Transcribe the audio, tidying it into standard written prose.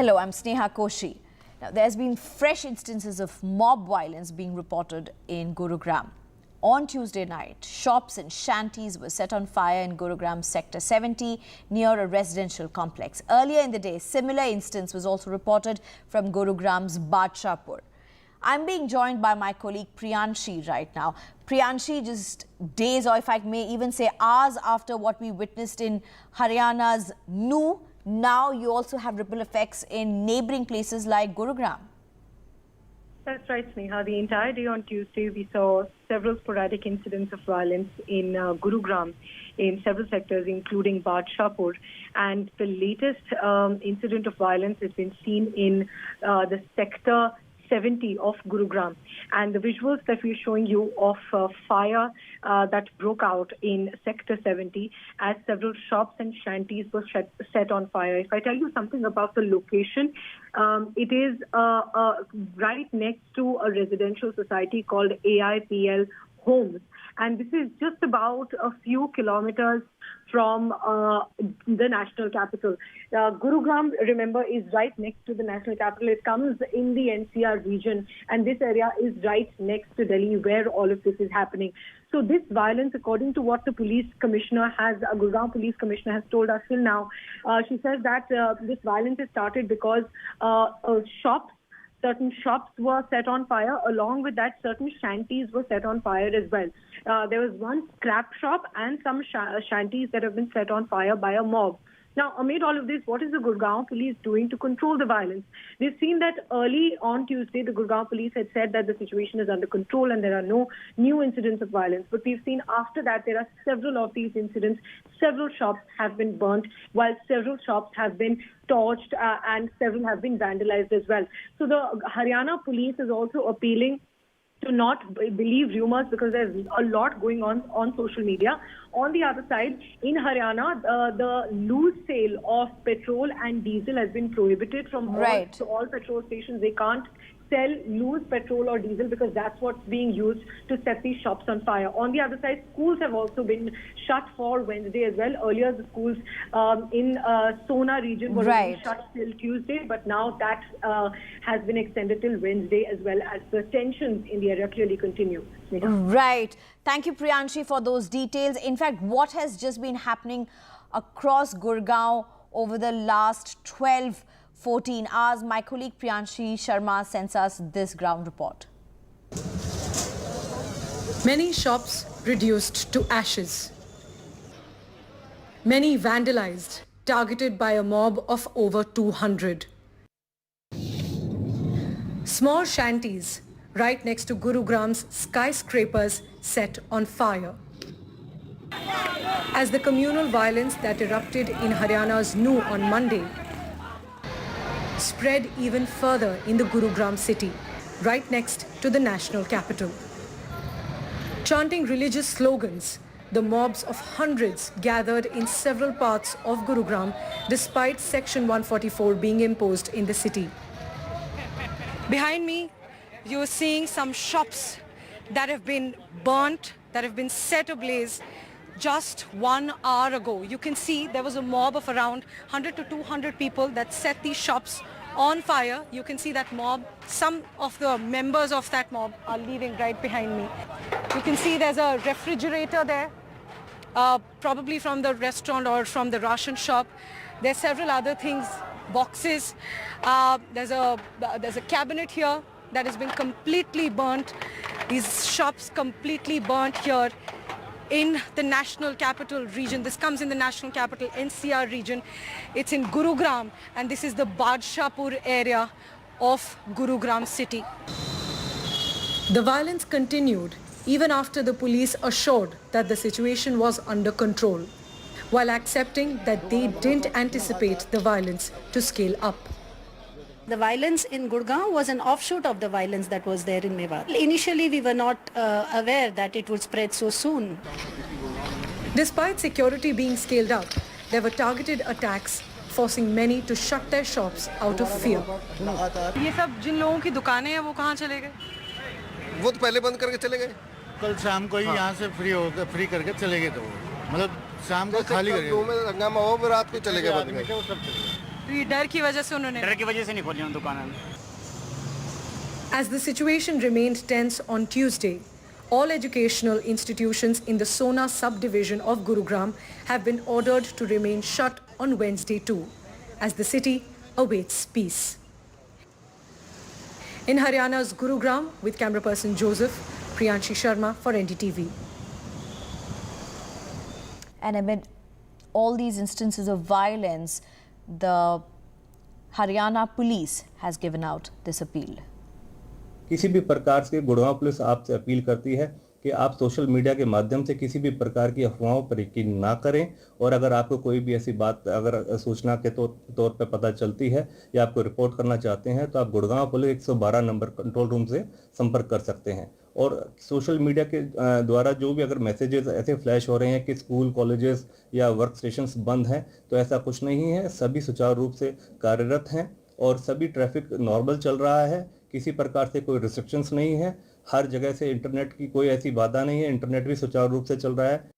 Hello, I'm Sneha Koshi. Now, there's been fresh instances of mob violence being reported in Gurugram. On Tuesday night, shops and shanties were set on fire in Gurugram Sector 70 near a residential complex. Earlier in the day, similar instance was also reported from Gurugram's Badshahpur. I'm being joined by my colleague Priyanshi right now. Priyanshi, just days, or if I may even say hours after what we witnessed in Haryana's Nuh, now you also have ripple effects in neighbouring places like Gurugram. That's right, Sneha. The entire day on Tuesday, we saw several sporadic incidents of violence in Gurugram in several sectors, including Badshahpur. And the latest incident of violence has been seen in the Sector 70 of Gurugram. And the visuals that we're showing you of fire that broke out in Sector 70 as several shops and shanties were set on fire. If I tell you something about the location, it is right next to a residential society called AIPL Homes. And this is just about a few kilometers from the national capital. Gurugram, remember, is right next to the national capital. It comes in the NCR region, and this area is right next to Delhi, where all of this is happening. So this violence, according to what the police commissioner Gurugram police commissioner has told us till now, she says that this violence has started because certain shops were set on fire. Along with that, certain shanties were set on fire as well. There was one scrap shop and some shanties that have been set on fire by a mob. Now, amid all of this, what is the Gurugram police doing to control the violence? We've seen that early on Tuesday, the Gurugram police had said that the situation is under control and there are no new incidents of violence. But we've seen after that there are several of these incidents. Several shops have been burnt, while several shops have been torched and several have been vandalized as well. So the Haryana police is also appealing to not believe rumors, because there's a lot going on social media. On the other side, in Haryana, the loose sale of petrol and diesel has been prohibited from all petrol stations. They can't sell loose petrol or diesel because that's what's being used to set these shops on fire. On the other side, schools have also been shut for Wednesday as well. Earlier, the schools in Sona region were shut till Tuesday, but now that has been extended till Wednesday as well, as the tensions in the area clearly continue. Right. Thank you, Priyanshi, for those details. In fact, what has just been happening across Gurgaon over the last 14 hours? My colleague Priyanshi Sharma sends us this ground report. Many shops reduced to ashes. Many vandalized, targeted by a mob of over 200. Small shanties right next to Gurugram's skyscrapers set on fire. As the communal violence that erupted in Haryana's Nuh on Monday spread even further in the Gurugram city, right next to the national capital. Chanting religious slogans, the mobs of hundreds gathered in several parts of Gurugram despite Section 144 being imposed in the city. Behind me, you're seeing some shops that have been burnt, that have been set ablaze just 1 hour ago. You can see there was a mob of around 100 to 200 people that set these shops on fire. You can see that mob. Some of the members of that mob are leaving right behind me. You can see there's a refrigerator there, probably from the restaurant or from the ration shop. There's several other things, boxes. There's a cabinet here that has been completely burnt. These shops completely burnt here in the national capital region. This comes in the national capital, NCR region. It's in Gurugram, and this is the Badshahpur area of Gurugram city. The violence continued even after the police assured that the situation was under control, while accepting that they didn't anticipate the violence to scale up. The violence in Gurugram was an offshoot of the violence that was there in Mewat. Initially, we were not aware that it would spread so soon. Despite security being scaled up, there were targeted attacks, forcing many to shut their shops out of fear. ये सब जिन लोगों की दुकानें हैं वो कहाँ चले गए? वो तो पहले बंद करके चले गए। कल शाम को ही यहाँ से फ्री करके चले गए, तो मतलब शाम को खाली करके। में हंगामा हो, रात को चले गए। ये डर की वजह से उन्होंने डर की वजह से नहीं खोली उन दुकान में। As the situation remained tense on Tuesday, all educational institutions in the Sona subdivision of Gurugram have been ordered to remain shut on Wednesday too, as the city awaits peace. In Haryana's Gurugram, with camera person Joseph, Priyanshi Sharma for NDTV. And amid all these instances of violence, the Haryana police has given out this appeal. किसी भी प्रकार से Gurgaon police आपसे appeal करती है कि आप social media के माध्यम से किसी भी प्रकार की अफवाहों पर यकीन ना करें, और अगर आपको कोई भी ऐसी बात अगर सूचना के तौर पर पता चलती है या आपको रिपोर्ट करना चाहते हैं तो आप Gurgaon police 112 number control room से संपर्क कर सकते हैं। और सोशल मीडिया के द्वारा जो भी अगर मैसेजेस ऐसे फ्लैश हो रहे हैं कि स्कूल कॉलेजेस या वर्क स्टेशंस बंद हैं, तो ऐसा कुछ नहीं है। सभी सुचारू रूप से कार्यरत हैं और सभी ट्रैफिक नॉर्मल चल रहा है। किसी प्रकार से कोई रिस्ट्रिक्शंस नहीं है। हर जगह से इंटरनेट की कोई ऐसी बाधा नहीं है। इंटरनेट भी सुचारू रूप से चल रहा है।